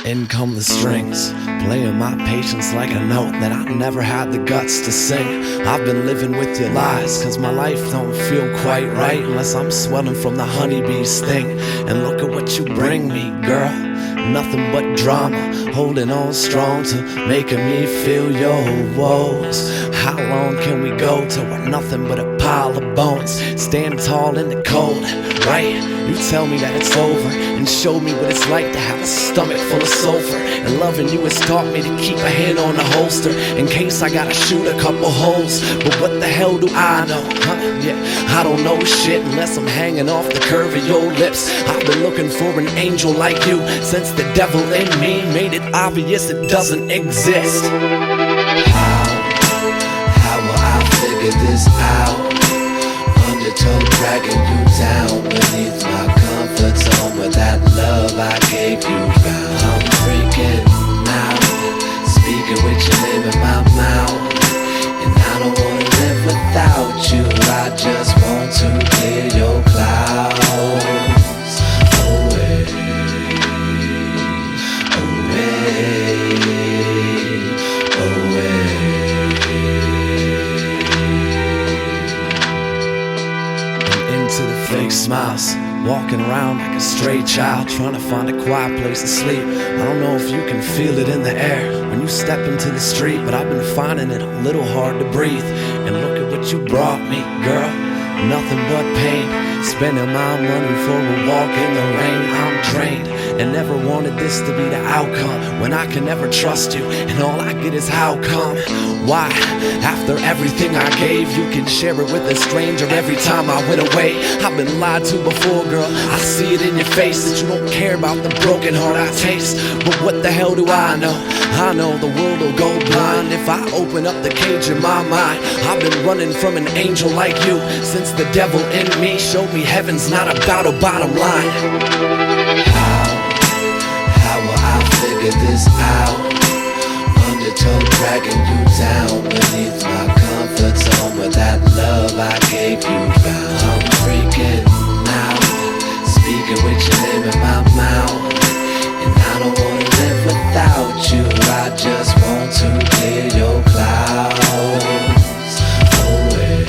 In come the strings, playing my patience like a note that I never had the guts to sing. I've been living with your lies, cause my life don't feel quite right unless I'm swelling from the honeybee sting. And look at what you bring me, girl, nothing but drama, holding on strong to making me feel your woes. How long can we go till we're nothing but a pile of bones, standing tall in the cold, right? You tell me that it's over and show me what it's like to have a stomach full of sulfur. And loving you has taught me to keep a hand on the holster in case I gotta shoot a couple holes. But what the hell do I know, huh? Yeah, I don't know shit unless I'm hanging off the curve of your lips. I've been looking for an angel like you since the devil in me made it obvious it doesn't exist. How will I figure this out? Undertow dragging you down beneath my comfort zone with that love I gave you found. I'm freaking out, speaking with your name in my mouth, and I don't wanna live without you. I just want to clear your clouds away, away, away. To the fake smiles, walking around like a stray child, trying to find a quiet place to sleep. I don't know if you can feel it in the air when you step into the street, but I've been finding it a little hard to breathe. And look at what you brought me, girl, nothing but pain. Spending my money for a walk in the rain. I'm drained and never wanted this to be the outcome when I can never trust you and all I get is how come. Why, after everything I gave, you can share it with a stranger every time I went away? I've been lied to before, girl, I see it in your face that you don't care about the broken heart I taste. But what the hell do I know? I know the world will go blind if I open up the cage in my mind. I've been running from an angel like you since the devil in me showed me heaven's not about a bottom line. How will I figure this out? Undertow dragging you down beneath my comfort zone with that love I gave you found. I'm freaking out, speaking with your name in my mouth, and I don't wanna live without you. I just want to clear your clouds away,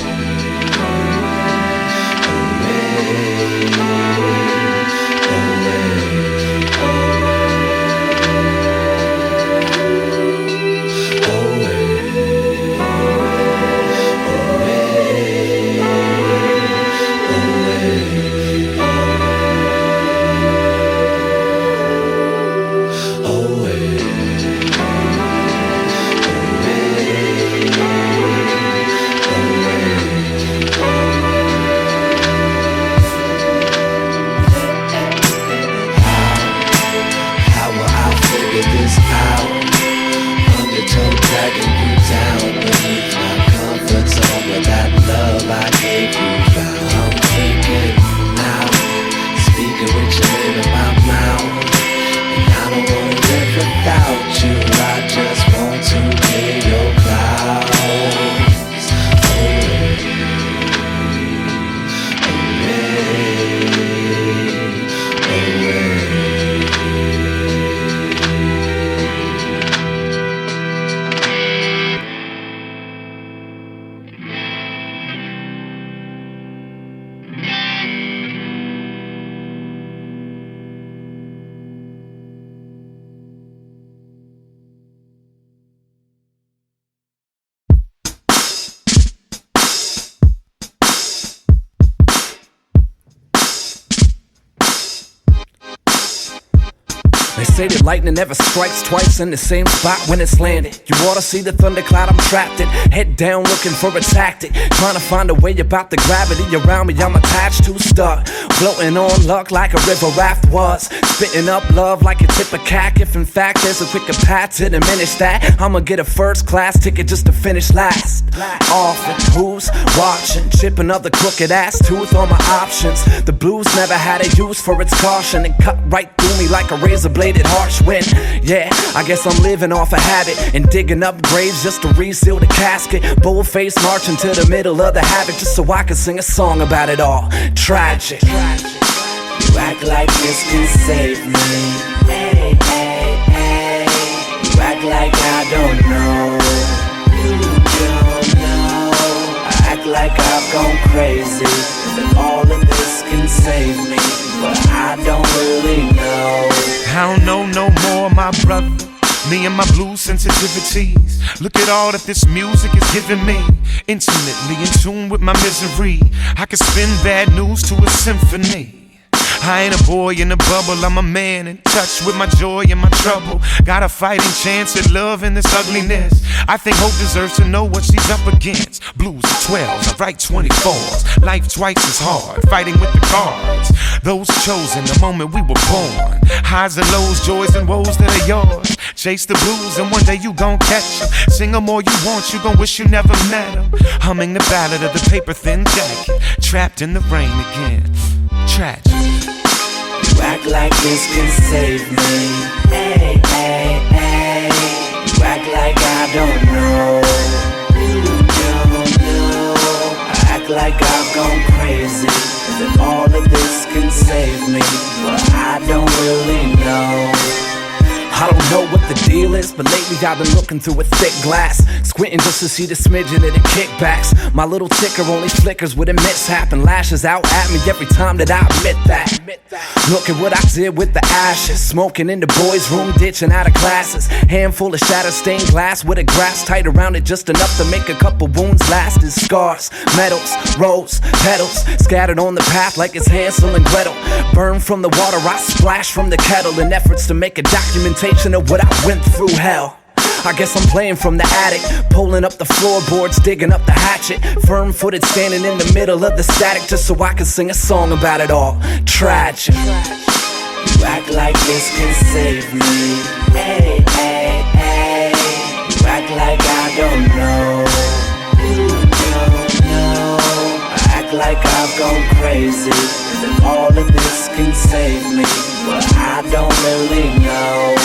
say that lightning never strikes twice in the same spot when it's landed. You ought to see the thundercloud I'm trapped in, head down looking for a tactic, trying to find a way about the gravity around me I'm attached to, stuck, floating on luck like a river raft was, spitting up love like a tip of cack. If in fact there's a quicker path to diminish that, I'ma get a first class ticket just to finish last. Often, who's watching, chipping up the crooked ass tooth on my options. The blues never had a use for its caution, and cut right through me like a razor bladed harsh wind. Yeah, I guess I'm living off a habit and digging up graves just to reseal the casket. Bold face marching to the middle of the havoc just so I can sing a song about it all. Tragic. You act like this can save me. Hey, hey, hey. like I don't know. You don't know. I act like I've gone crazy, that all of this can save me, but I don't really know. I don't know no more, my brother. Me and my blues sensitivities. Look at all that this music is giving me. Intimately in tune with my misery. I can spin bad news to a symphony. I ain't a boy in a bubble, I'm a man in touch with my joy and my trouble. Got a fighting chance at love in this ugliness. I think hope deserves to know what she's up against. Blues are 12s, I write 24s. Life twice as hard, fighting with the cards. Those chosen the moment we were born. Highs and lows, joys and woes that are yours. Chase the blues and one day you gon' catch them. Sing them all you want, you gon' wish you never met them. Humming the ballad of the paper thin jacket. Trapped in the rain again. Tragic. You act like this can save me. Hey, hey, hey. You act like I don't know. You don't know. I act like I've gone crazy, that all of this can save me, but I don't really know. I don't know what the deal is, but lately I've been looking through a thick glass, squinting just to see the smidgen of the kickbacks. My little ticker only flickers with a mishap and lashes out at me every time that I admit that. Look at what I did with the ashes, smoking in the boys' room, ditching out of classes. Handful of shatter-stained glass with a grass tight around it, just enough to make a couple wounds last as scars. Metals, rose, petals, scattered on the path like it's Hansel and Gretel. Burned from the water, I splash from the kettle in efforts to make a documentation of what I went through. Hell, I guess I'm playing from the attic, pulling up the floorboards, digging up the hatchet, firm-footed, standing in the middle of the static, just so I can sing a song about it all. Tragic. You act like this can save me. Hey, hey, hey. You act like I don't know. You don't know. I act like I've gone crazy, that all of this can save me, but I don't really know.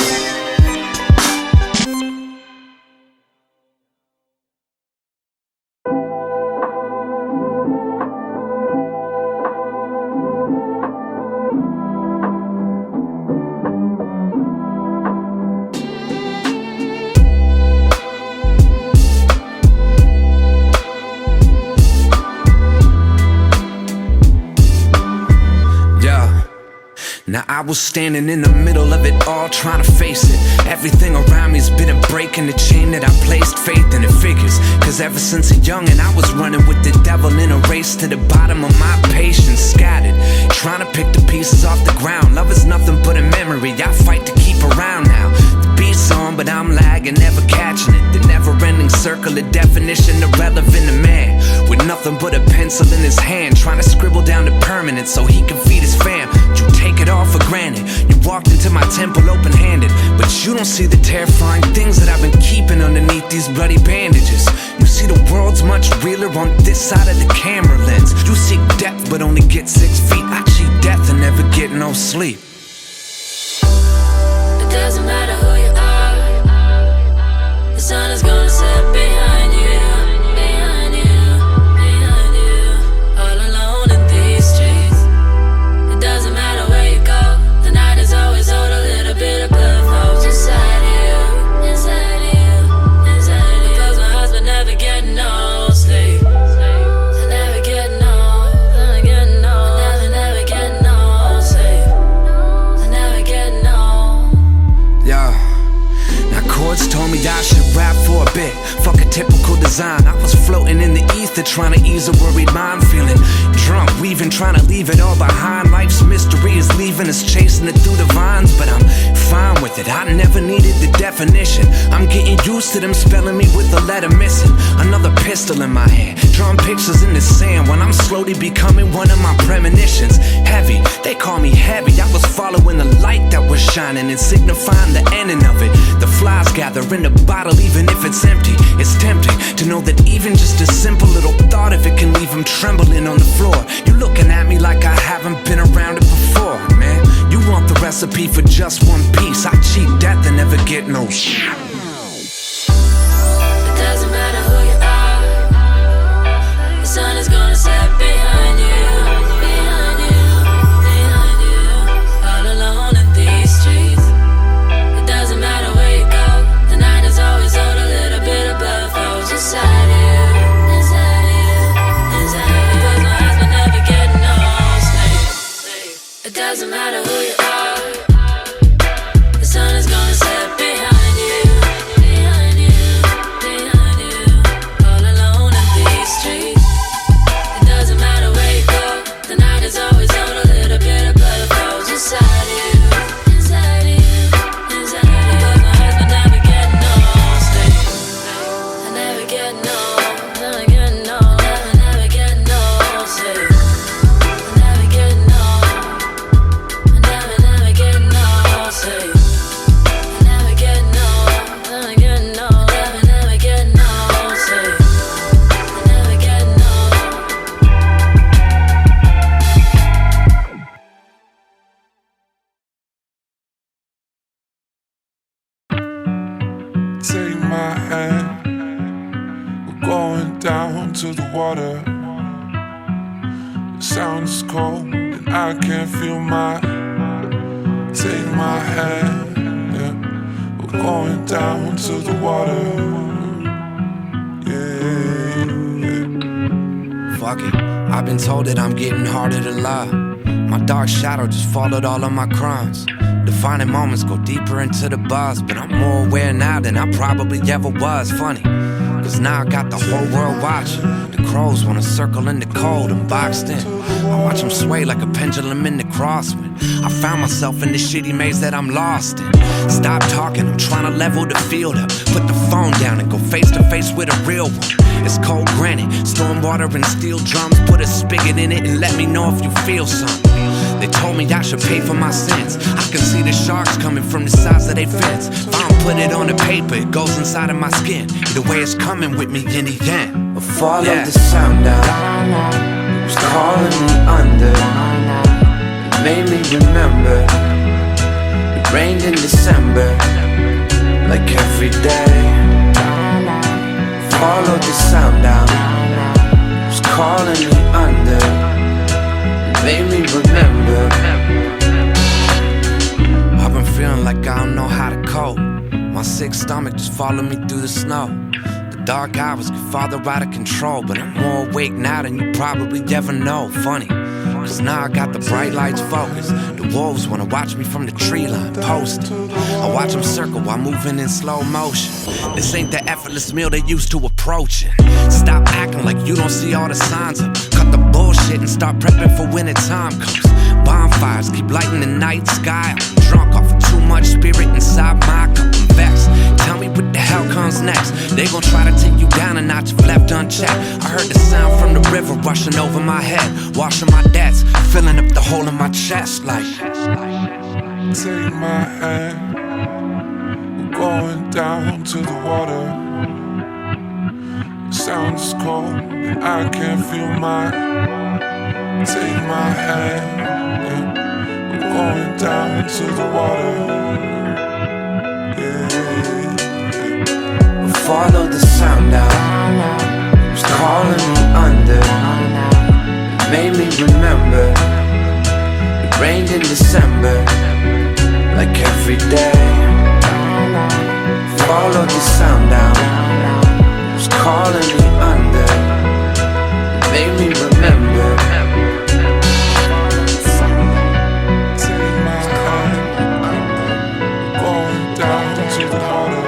Now I was standing in the middle of it all, trying to face it. Everything around me's been a break in the chain that I placed faith in. It figures, cause ever since a youngin' I was running with the devil in a race to the bottom of my patience. Scattered, trying to pick the pieces off the ground. Love is nothing but a memory I fight to keep around now. The beat's on, but I'm lagging, never catching it. The never-ending circle of definition, irrelevant to man. With nothing but a pencil in his hand, trying to scribble down the permanent so he can feed his fam. You take it all for granted. You walked into my temple open-handed, but you don't see the terrifying things that I've been keeping underneath these bloody bandages. You see the world's much realer on this side of the camera lens. You seek depth but only get 6 feet. I cheat death and never get no sleep. It doesn't matter who you are, the sun is gonna set behind you. Told me I should rap for a bit. Fuck a typical design. I was floating in the ether, trying to ease a worried mind. Feeling drunk, weaving, trying to leave it all behind. Life's mystery is leaving us, chasing it through the vines. But I'm fine with it, I never needed the definition. I'm getting used to them spelling me with a letter missing. Another pistol in my hand, drawing pictures in the sand, when I'm slowly becoming one of my premonitions. Heavy, they call me heavy. I was following the light that was shining and signifying the ending of it. The flies gather in the bottle even if it's empty. It's tempting to know that even just a simple little thought of it can leave them trembling on the floor. You looking at me like I haven't been around it before, man. You want the recipe for just one piece. I cheat death and never get no shit. It doesn't matter who you are, the sun is gonna set behind you, behind you. doesn't matter who you are, the sun is gonna set behind you, behind you, behind you. All alone in these streets. It doesn't matter where you go, the night is always on. A little bit of blood flows inside you, inside you, inside you. Cause my husband never get no sleep. I never get no, never get no, never get no sleep. I never get no, I never get no sleep. I never get no, never get no, never get no sleep. I never get no. Take my hand, we're going down to the water. The sound is cold and I can't feel my. Take my hand, yeah. We're going down to the water. Yeah. Fuck it, I've been told that I'm getting harder to love. My dark shadow just followed all of my crimes. Defining moments go deeper into the buzz, but I'm more aware now than I probably ever was. Funny, cause now I got the whole world watching. The crows wanna circle in the cold and boxed in. I watch them sway like a pendulum in the crosswind. I found myself in this shitty maze that I'm lost in. Stop talking, I'm trying to level the field up. Put the phone down and go face to face with a real one. It's cold granite, storm water and steel drums. Put a spigot in it and let me know if you feel something. They told me I should pay for my sins. I can see the sharks coming from the sides of their fence. If I don't put it on the paper, it goes inside of my skin. Either way, it's coming with me in the end. I followed the sound out. It was calling me under. It made me remember. It rained in December, like every day. Followed the sound out. It was calling me under. Made me remember. I've been feeling like I don't know how to cope. My sick stomach just followed me through the snow. The dark hours get farther out of control, but I'm more awake now than you probably ever know. Funny, cause now I got the bright lights focused. The wolves wanna watch me from the tree line, posted. I watch them circle while moving in slow motion. This ain't the effortless meal they used to approaching. Stop acting like you don't see all the signs up. Cut the bullshit and start prepping for when the time comes. Bonfires keep lighting the night sky. I'm drunk off of too much spirit inside my cup. I'm vexed. Tell me what the hell comes next. They gon' try to take you down a notch if left unchecked. I heard the sound from the river rushing over my head, washing my debts, filling up the hole in my chest like. Take my hand, we're going down to the water. The sound is cold and I can't feel my. Take my hand, yeah. We're going down to the water. Yeah. Follow the sound out. It was calling me under. It made me remember. It rained in December, like every day. Follow the sound out. It was calling me under. It made me remember. Take my hand, going down to the water.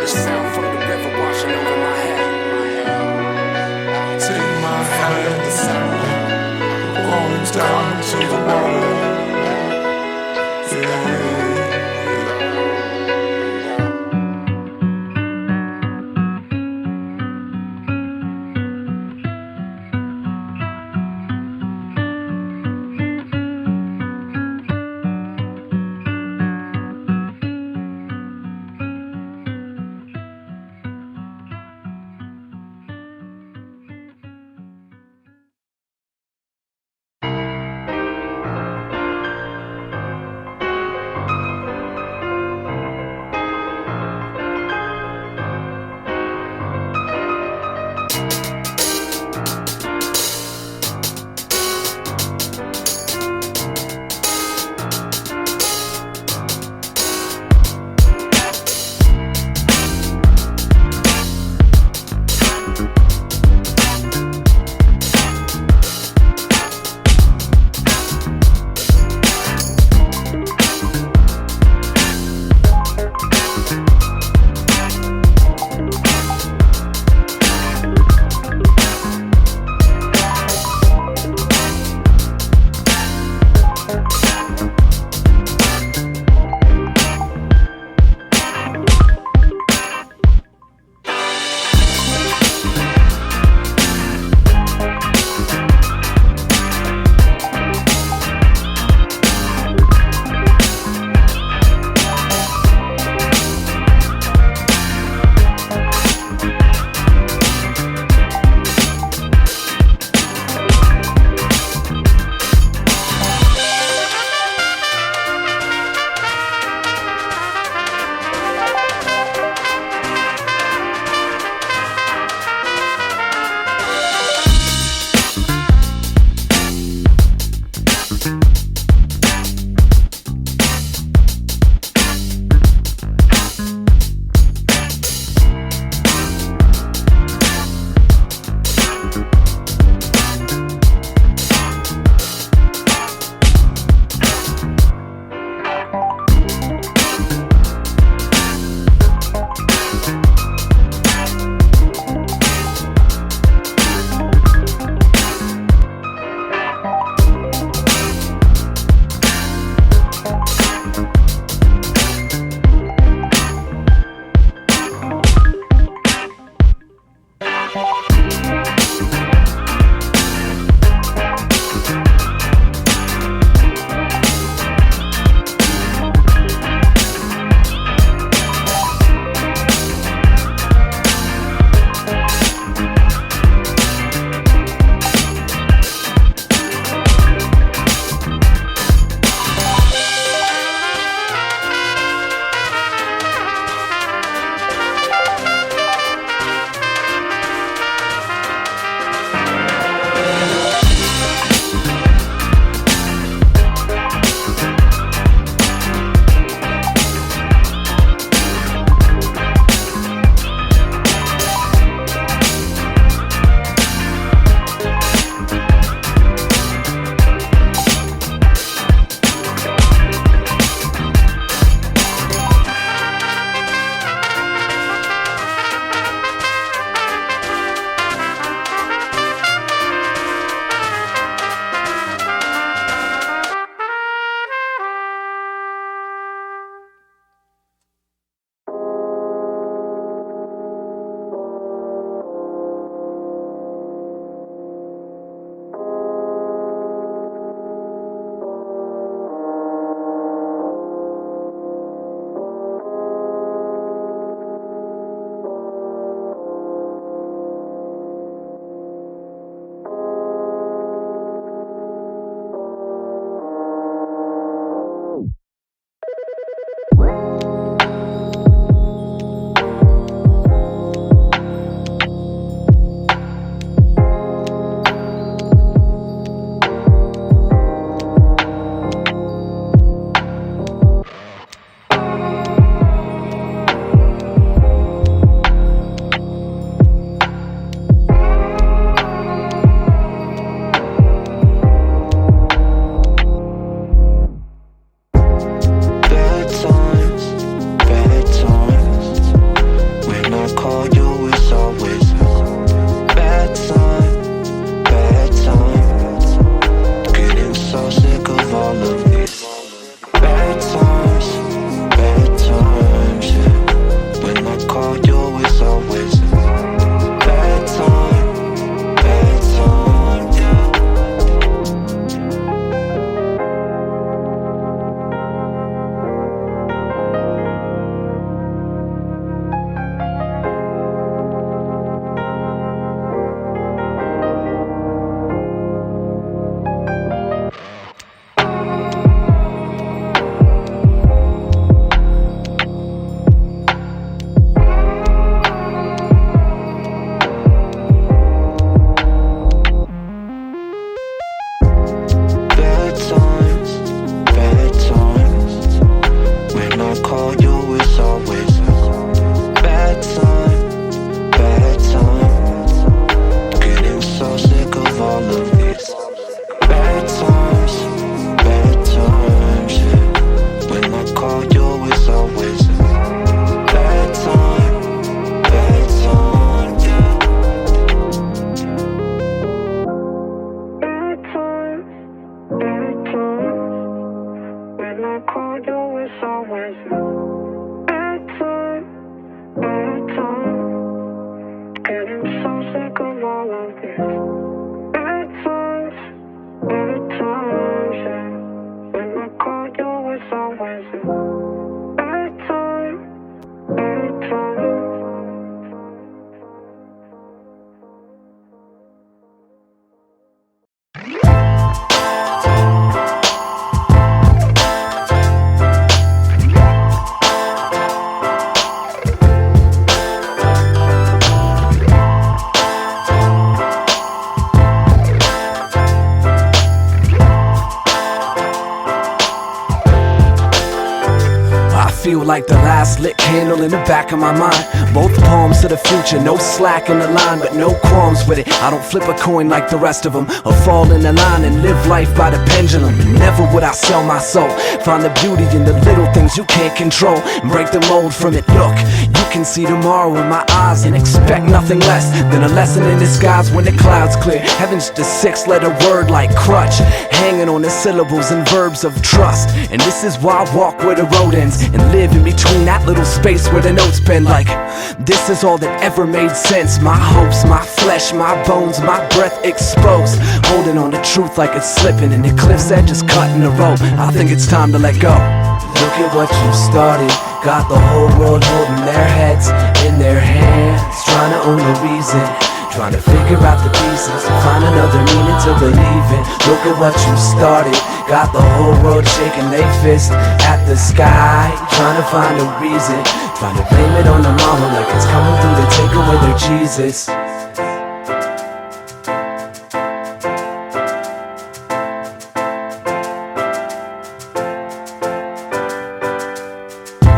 The sound from the river washing over my head. Take my hand, going down to the water. Yeah. Bad times, bad times. When I call you, it's always bad time, bad time. Getting so sick of all of these bad times, yeah. When I call you, it's always bad time, bad time, yeah. Bad time, bad time. When I call you, it's always bad time, bad time. Getting so sick of all of this. Bad times, yeah. When I call you, it's always bad time, bad time. Feel like the last lit candle in the back of my mind. Both palms to the future, no slack in the line, but no qualms with it. I don't flip a coin like the rest of them, or fall in the line and live life by the pendulum. Never would I sell my soul. Find the beauty in the little things you can't control, and break the mold from it. Look, you can see tomorrow in my eyes and expect nothing less than a lesson in disguise when the clouds clear. Heaven's just a six-letter word like crutch, hanging on the syllables and verbs of trust. And this is why I walk where the road ends and live in between that little space where the notes been. Like, this is all that ever made sense. My hopes, my flesh, my bones, my breath exposed, holding on to truth like it's slipping, and the cliff's edge is cutting the rope. I think it's time to let go. Look at what you started. Got the whole world holding their heads in their hands, trying to own the reason, trying to figure out the pieces, find another meaning to believe in. Look at what you started. Got the whole world shaking they fist at the sky, trying to find a reason, trying to blame it on the mama like it's coming through to take away their Jesus.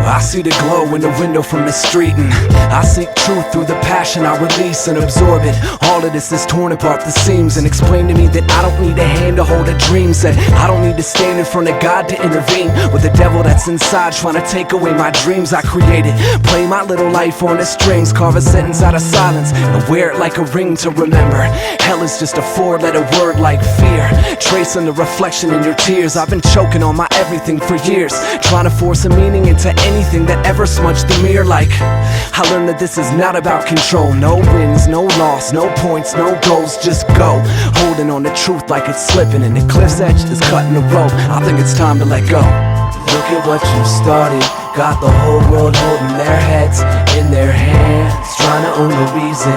I see the glow in the window from the street, and I seek truth through the passion I release and absorb it. All of this is torn apart the seams, and explain to me that I don't need a hand to hold a dream set. I don't need to stand in front of God to intervene with the devil that's inside trying to take away my dreams I created. Play my little life on the strings, carve a sentence out of silence and wear it like a ring to remember. Hell is just a four-letter word like fear, tracing the reflection in your tears. I've been choking on my everything for years, trying to force a meaning into anything that ever smudged the mirror. Like, I learned that this is not about control. No wins, no loss, no points, no goals, just go. Holding on to truth like it's slipping, and the cliff's edge is cutting the rope. I think it's time to let go. Look at what you started. Got the whole world holding their heads in their hands, trying to own the reason,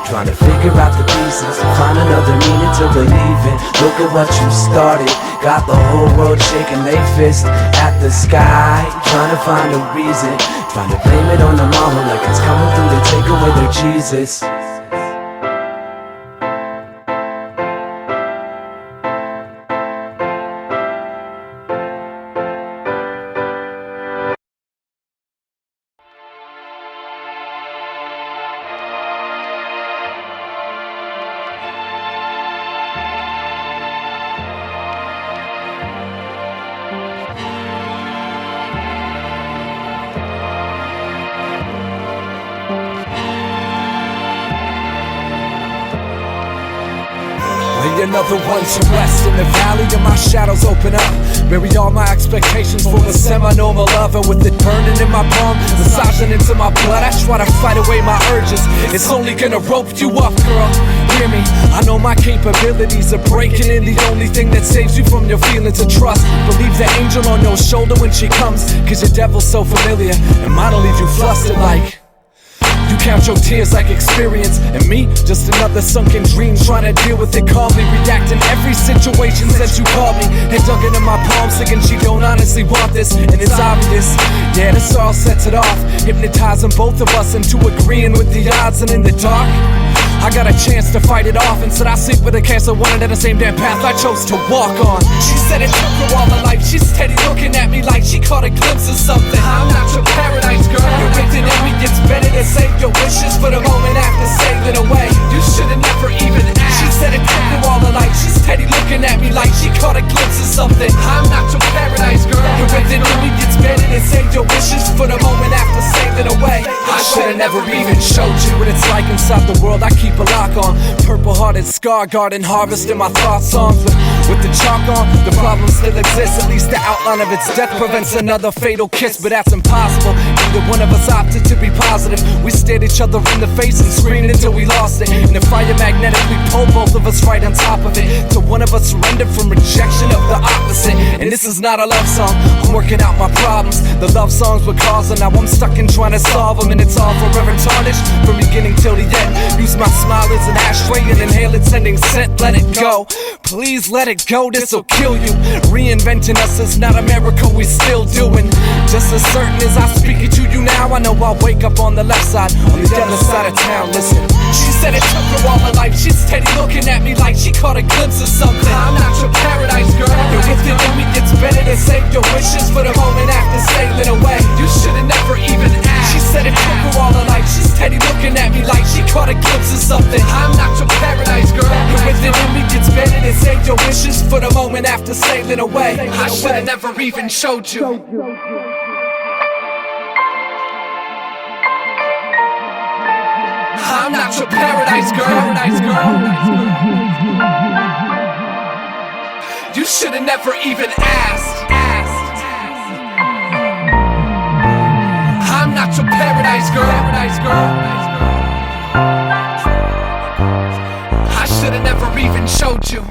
trying to figure out the pieces, find another meaning to believe in. Look at what you started. Got the whole world shaking they fist at the sky, trying to find a reason, trying to blame it on the mama like it's coming through to take away their Jesus. Another one to rest in the valley, and my shadows open up. Bury all my expectations for a semi-normal lover, with it burning in my palm, massaging into my blood. I try to fight away my urges. It's only gonna rope you up, girl. Hear me, I know my capabilities are breaking in. The only thing that saves you from your feelings of trust. Believe the angel on your shoulder when she comes, cause your devil's so familiar, and mine'll leave you flustered like. You count your tears like experience. And me, just another sunken dream, trying to deal with it calmly. React in every situation since you called me. And dug into my palm, thinking she don't honestly want this. And it's obvious, yeah, this all sets it off. Hypnotizing both of us into agreeing with the odds. And in the dark, I got a chance to fight it off. Instead I sleep with a cancer, wanted in the same damn path I chose to walk on. She said it took her all her life. She's steady looking at me like she caught a glimpse of something. I'm not your paradise girl. You're within me, it's better to save your wishes for the moment after sailing away. You should've never even asked. She said it took her all her life. She's steady looking at me like she caught a glimpse of something. I'm not your paradise girl. You're within me, it's better to save your wishes for the moment after sailing away. I should've never even showed you what it's like inside the world I keep a lock on. Purple-hearted scar garden harvesting my thought songs with the chalk on. The problem still exists. At least the outline of its death prevents another fatal kiss, but that's impossible. Neither one of us opted to be positive. We stared each other in the face and screamed until we lost it. And the fire magnetically pulled both of us right on top of it, till one of us surrendered from rejection of the opposite. And this is not a love song. I'm working out my problems. The love songs were causing. Now I'm stuck in trying to solve them, and it's all forever tarnished from beginning till the end. Use my smile as an ashtray and inhale its ending scent. Let it go, please let it go. This'll kill you. Reinventing us is not a miracle, we still doing. Just as certain as I speak it to you now, I know I'll wake up on the left side, on the other side of town. Listen, she said it took her all her life. She's steady looking at me like she caught a glimpse of something. I'm not your paradise girl. You're within me, it's better to save your wishes for the moment after sailing away. You should've never even asked. She said it took her all her life. She's steady looking at me like she caught a glimpse of something. I'm not your paradise girl. You're within me, it's better to save your wishes for the moment after sailing away. I should've never even showed you. I'm not your paradise girl. You should've never even asked. I'm not your paradise girl. I should've never even showed you.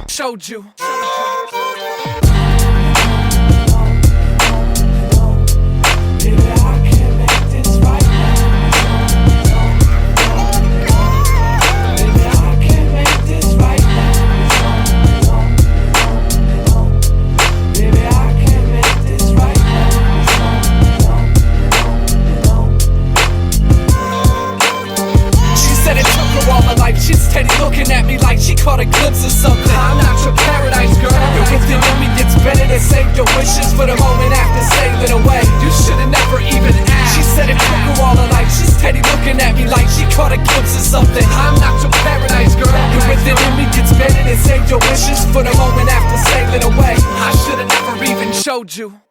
She's steady looking at me like she caught a glimpse of something. I'm not your paradise girl. You're within me, it's better to save your wishes for the moment after sailing away. You should've never even asked. She said it took her all her life. She's steady looking at me like she caught a glimpse of something. I'm not your paradise girl. You're within me, it's better to save your wishes for the moment after sailing away. I should've never even showed you.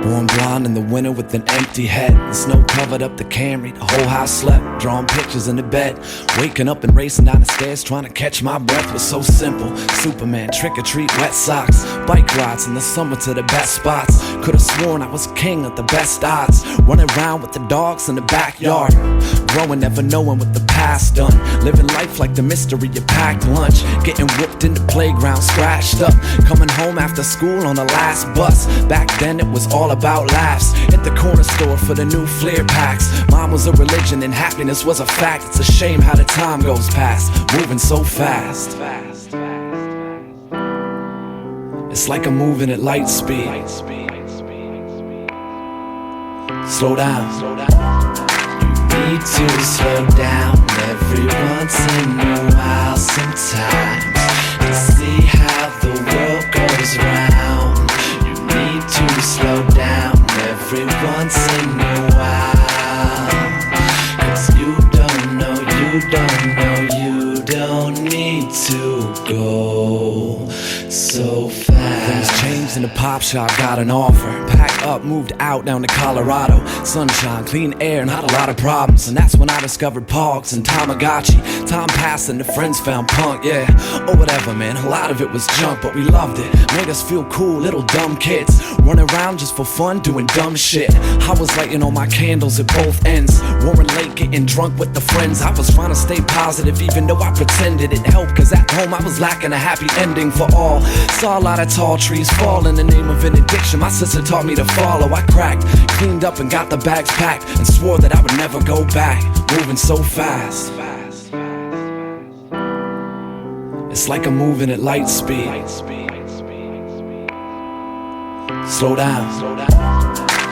Born blind in the winter with an empty head. The snow covered up the Camry, the whole house slept. Drawing pictures in the bed, waking up and racing down the stairs, trying to catch my breath was so simple. Superman, trick or treat, wet socks, bike rides in the summer to the best spots. Could've sworn I was king of the best odds, running around with the dogs in the backyard. Growing, never knowing what the past done. Living life like the mystery of packed lunch. Getting whooped in the playground, scratched up. Coming home after school on the last bus. Back then it was all about laughs. Hit the corner store for the new Fleer packs. Mine was a religion and happiness was a fact. It's a shame how the time goes past, moving so fast. It's like I'm moving at light speed. Slow down. You need to slow down every once in a while sometimes, to see how the world goes round. You need to slow down every once in a while, 'cause you don't know, you don't need to go so fast. fast. Things changed in the pop shop, got an offer. Packed up, moved out down to Colorado. Sunshine, clean air, not a lot of problems. And that's when I discovered Pogs and Tamagotchi. Time passed and the friends found punk, yeah. Or whatever, man, a lot of it was junk, but we loved it. Made us feel cool, little dumb kids. Running around just for fun, doing dumb shit. I was lighting all my candles at both ends. Roaring late, getting drunk with the friends. I was trying to stay positive, even though I pretended it helped. Cause at home I was lacking a happy ending for all. Saw a lot of tall trees fall in the name of an addiction. My sister taught me to follow. I cracked, cleaned up and got the bags packed, and swore that I would never go back. Moving so fast, it's like I'm moving at light speed. Slow down.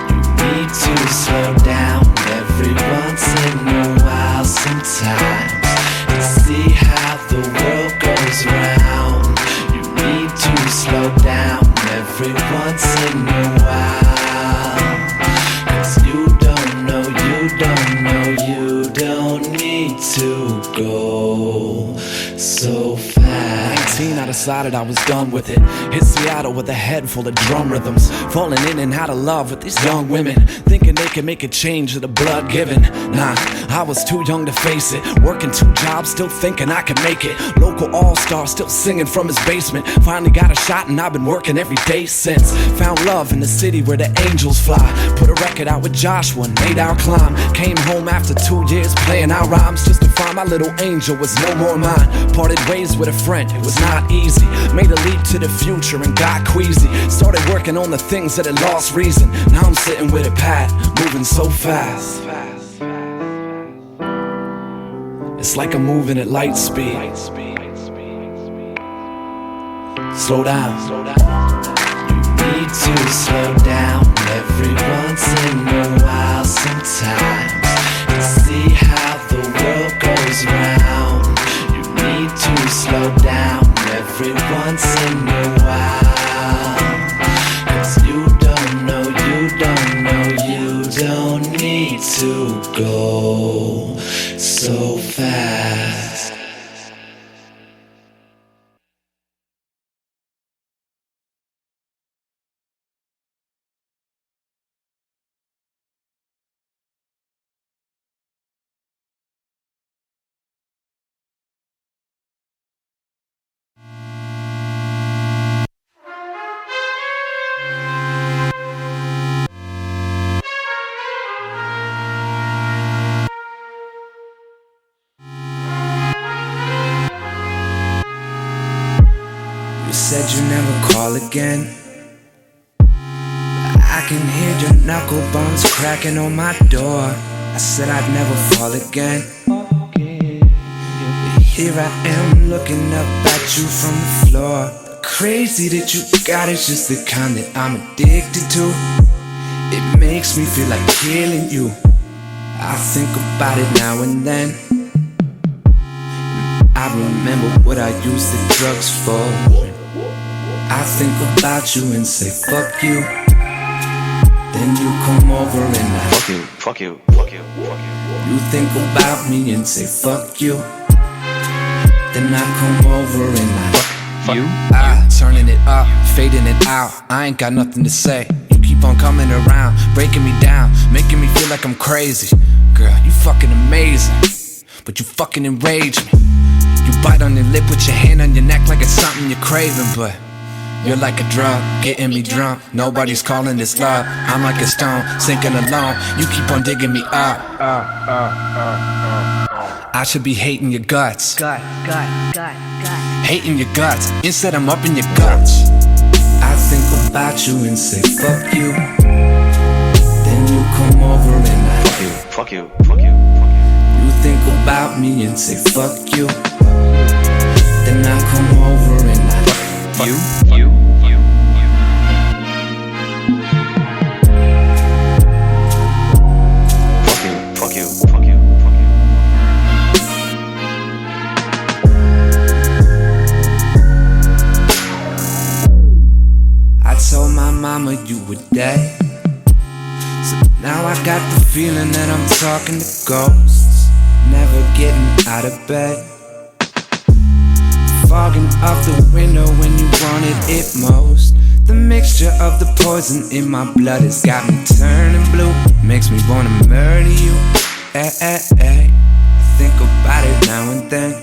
You need to slow down every once in a while sometimes, to see how the world goes round. You need to slow down every once in a while, cause you don't know, you don't need to go so fast. 19, I decided I was done with it. Hit Seattle with a head full of drum rhythms. Falling in and out of love with these young women, thinking they could make a change with the blood given. Nah, I was too young to face it. Working 2 jobs, still thinking I could make it. Local all-star, still singing from his basement. Finally got a shot and I've been working every day since. Found love in the city where the angels fly. Put a record out with Joshua and made our climb. Came home after 2 years playing our rhymes, just to find my little angel was no more mine. Parted ways with a friend, it was not easy. Made a leap to the future and got queasy. Started working on the things that had lost reason. Now I'm sitting with a pad, moving so fast. It's like I'm moving at light speed. Slow down. You need to slow down every once in a while sometimes, to see how the world goes round. You need to slow down every once in a while, cause you don't know, you don't need to go so fast. Said you never call again, but I can hear your knuckle bones cracking on my door. I said I'd never fall again, but here I am looking up at you from the floor. Crazy that you got it's just the kind that I'm addicted to. It makes me feel like killing you. I think about it now and then. I remember what I used the drugs for. I think about you and say fuck you. Then you come over and I fuck you. You think about me and say fuck you. Then I come over and I turning it up, fading it out. I ain't got nothing to say. You keep on coming around, breaking me down, making me feel like I'm crazy. Girl, you fucking amazing, but you fucking enrage me. You bite on your lip, put your hand on your neck like it's something you're craving, but you're like a drug, getting me drunk. Nobody's calling this love. I'm like a stone, sinking alone. You keep on digging me up. I should be hating your guts. Hating your guts. Instead I'm up in your guts. I think about you and say fuck you. Then you come over and I Fuck you. You think about me and say fuck you. Then I come over and I You. Fuck you. I told my mama you were dead, so now I got the feeling that I'm talking to ghosts, never getting out of bed. fogging up the window when you wanted it most. The mixture of the poison in my blood has got me turning blue. Makes me wanna murder you. I think about it now and then.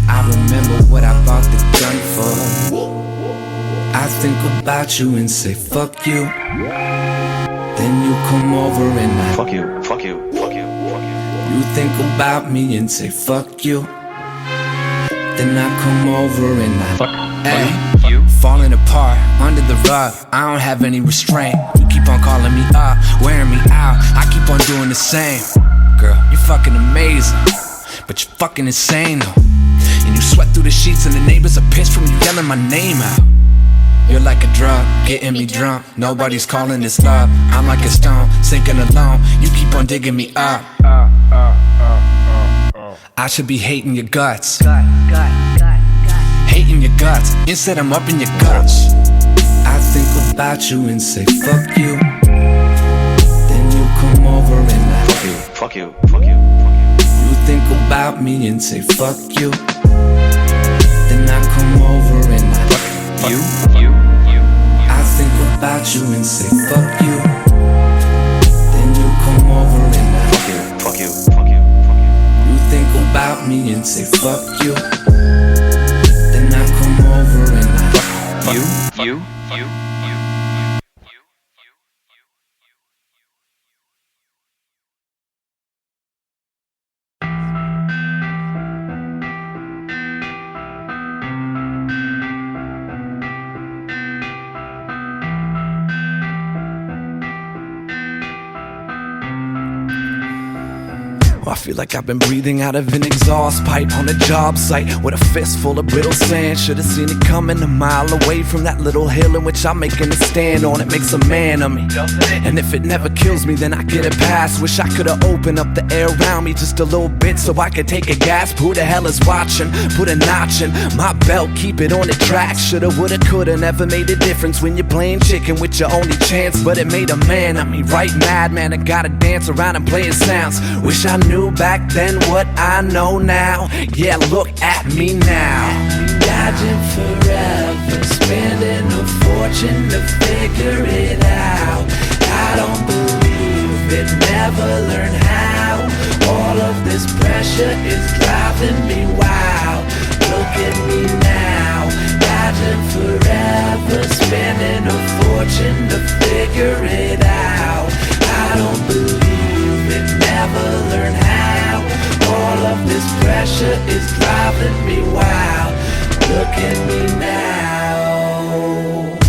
I remember what I bought the gun for. I think about you and say fuck you. Then you come over and I Fuck you, fuck you, fuck you, fuck you. You think about me and say fuck you. Then I come over and I Fuck you. Falling apart under the rug. I don't have any restraint. You keep on calling me up, wearing me out. I keep on doing the same. Girl, you're fucking amazing, but you're fucking insane though. And you sweat through the sheets and the neighbors are pissed from you yelling my name out. You're like a drug, getting me drunk. Nobody's calling this love. I'm like a stone, sinking alone. You keep on digging me up. I should be hating your guts. Hating your guts. Instead I'm up in your guts. I think about you and say fuck you. Then you come over and I Fuck you, fuck you, fuck you. You think about me and say fuck you. Then I come over and I You. I think about you and say fuck you. Then you come over and I Fuck you, fuck you, fuck you. You think about me and say fuck you. Then I come over and I You. I feel like I've been breathing out of an exhaust pipe on a job site with a fist full of brittle sand. Should've seen it coming a mile away from that little hill in which I'm making a stand on. It makes a man of me, and if it never kills me, then I get a pass. Wish I could've opened up the air around me just a little bit so I could take a gasp. Who the hell is watching? Put a notch in my belt, keep it on the track. Shoulda, woulda, coulda, never made a difference when you're playing chicken with your only chance. But it made a man of me, right? Madman, I gotta dance around and play his sounds. Wish I knew back then what I know now. Yeah, look at me now. dodging forever, spending a fortune to figure it out. I don't believe it, never learn how. All of this pressure is driving me wild. Look at me now, dodging forever, spending a fortune to figure it out. I don't believe it, never learn how. All of this pressure is driving me wild. Look at me now.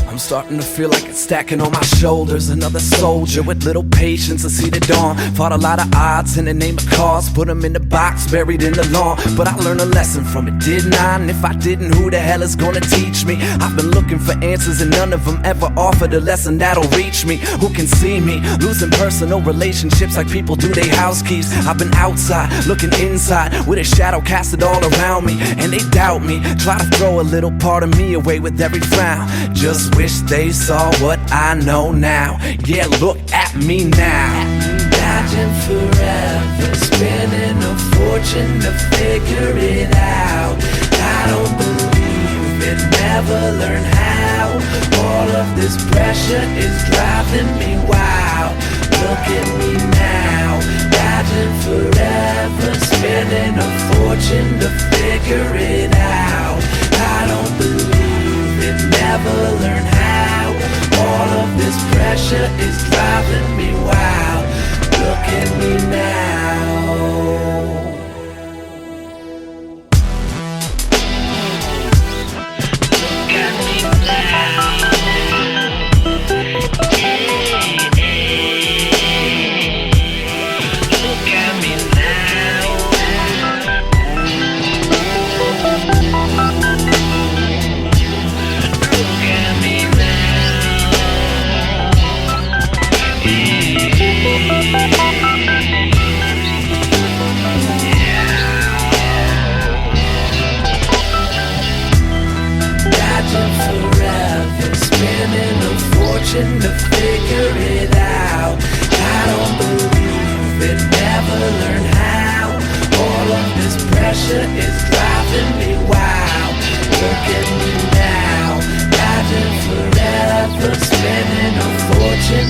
I'm starting to feel like it's stacking on my shoulders. Another soldier with little patience to see the dawn. Fought a lot of odds in the name of cause. Put them in the box, buried in the lawn. But I learned a lesson from it, didn't I? And if I didn't, who the hell is gonna teach me? I've been looking for answers and none of them ever offered a lesson that'll reach me. Who can see me? Losing personal relationships like people do they house keys. I've been outside, looking inside, with a shadow casted all around me. And they doubt me, try to throw a little part of me away with every frown. Just wish they saw what I know now. Yeah, look at me now. Dodging forever, spending a fortune to figure it out. I don't believe it, never learn how. All of this pressure is driving me wild. Look at me now, dodging forever, spending a fortune to figure it out. I don't believe it, never learn how. All of this pressure is driving me wild. Look at me now. Look at me now. Look at me now. Look at me Dodging forever, spending a fortune to figure it out. I don't believe it, never learn how. All of this pressure is driving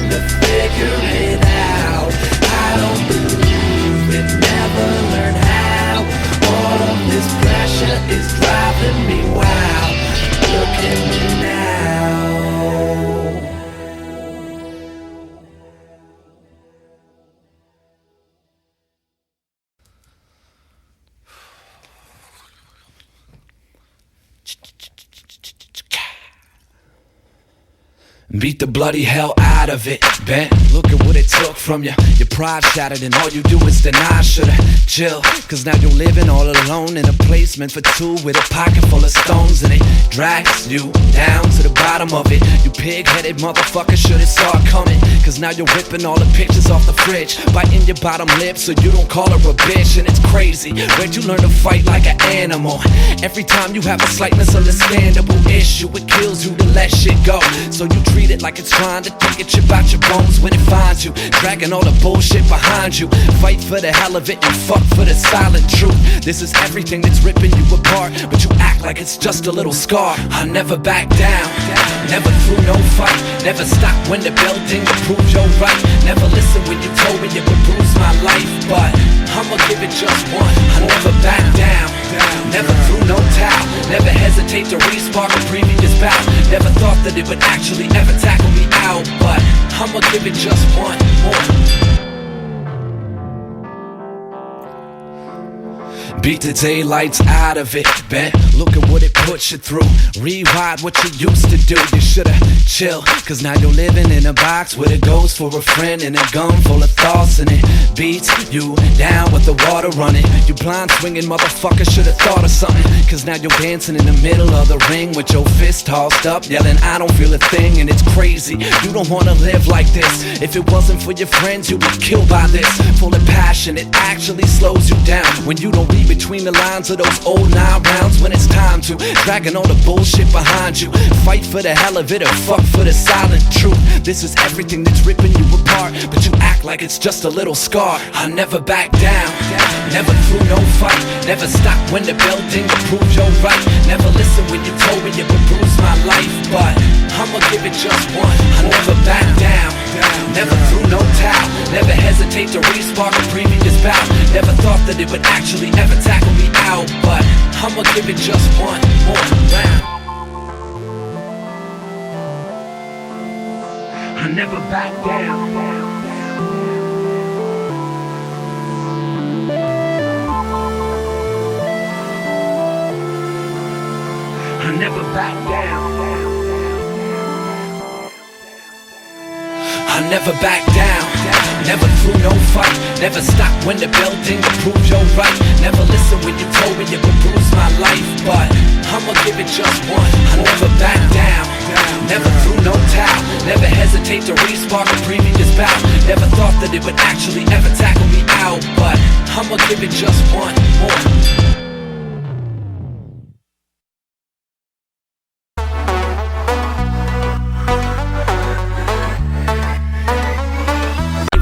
trying to figure it out. I don't believe it, never learn how. All of this pressure is driving me wild. Look at me now. Beat the bloody hell out of it, Ben. Look at what it took from you. Your pride shattered and all you do is deny. Shoulda chill, cause now you're living all alone in a place meant for two, with a pocket full of stones, and it drags you down to the bottom of it. You pig-headed motherfucker, should it start coming? Cause now you're ripping all the pictures off the fridge, biting your bottom lip so you don't call her a bitch. And it's crazy, where'd you learn to fight like an animal? Every time you have a slight misunderstandable issue, it kills you to let shit go. So you treat it like it's trying to take a chip out your bones when it finds you, dragging all the bullshit behind you. Fight for the hell of it and fuck for the silent truth. This is everything that's ripping you apart, but you act like it's just a little scar. I never back down, never threw no fight, never stop when the bell ding to prove you're right. Never listen when you told me it would bruise my life, but I'ma give it just one. I never back down, never threw no towel, never hesitate to re-spark a previous bout. Never thought that it would actually ever tackle me out, but I'ma give it just one more. Beat the daylights out of it, Ben. Look at what it puts you through. Rewind what you used to do. You shoulda chill, cause now you're living in a box with a ghost for a friend and a gun full of thoughts, and it beats you down with the water running. You blind swinging motherfucker, shoulda thought of something, cause now you're dancing in the middle of the ring with your fist tossed up, yelling I don't feel a thing. And it's crazy, you don't wanna live like this. If it wasn't for your friends, you'd be killed by this. Full of passion, it actually slows you down when you don't read between the lines of those old 9 rounds. When it's time to, dragging all the bullshit behind you, fight for the hell of it or fuck for the silent truth. This is everything that's ripping you apart, but you act like it's just a little scar. I never back down, never threw no fight, never stop when the bell ding to prove you're right. Never listen when you told me it would bruise my life, but I'ma give it just one. I never back down, never threw no towel, never hesitate to re-spark a previous bout. Never thought that it would actually ever tackle me out, but I'ma give it just one more round. I never back down. I never back down. I never back down, never threw no fight, never stop when the bell ding to prove you're right. Never listen when you told me it would bruise my life, but I'ma give it just one. I never back down, never threw no towel, never hesitate to re-spark a previous bout. Never thought that it would actually ever tackle me out, but I'ma give it just one more.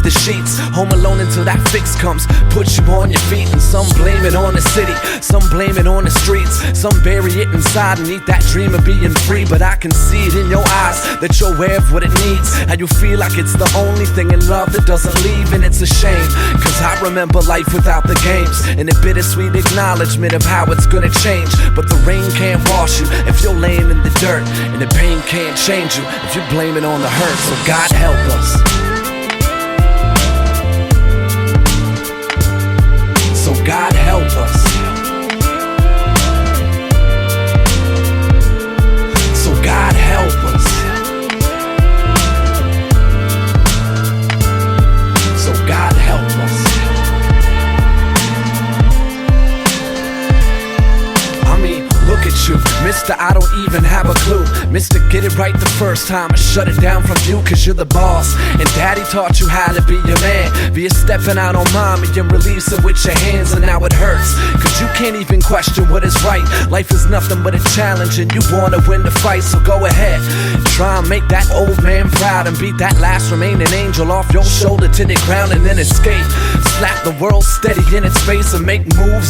The sheets, home alone until that fix comes. Put you on your feet, and some blame it on the city, some blame it on the streets, some bury it inside and eat that dream of being free. But I can see it in your eyes that you're aware of what it needs, how you feel like it's the only thing in love that doesn't leave. And it's a shame, cause I remember life without the games, and the bittersweet acknowledgement of how it's gonna change. But the rain can't wash you if you're laying in the dirt, and the pain can't change you if you blame it on the hurt. So God help us. So God help us. So God help us. So God help us. I mean, look at you, Mr. I don't even have a clue. Mr. Get it right the first time, I shut it down from you cause you're the boss. And daddy taught you how to be your man. Be a stepping out on mommy and release it with your hands, and now it hurts cause you can't even question what is right. Life is nothing but a challenge and you wanna win the fight. So go ahead, try and make that old man proud, and beat that last remaining angel off your shoulder to the ground, and then escape. Slap the world steady in its face and make moves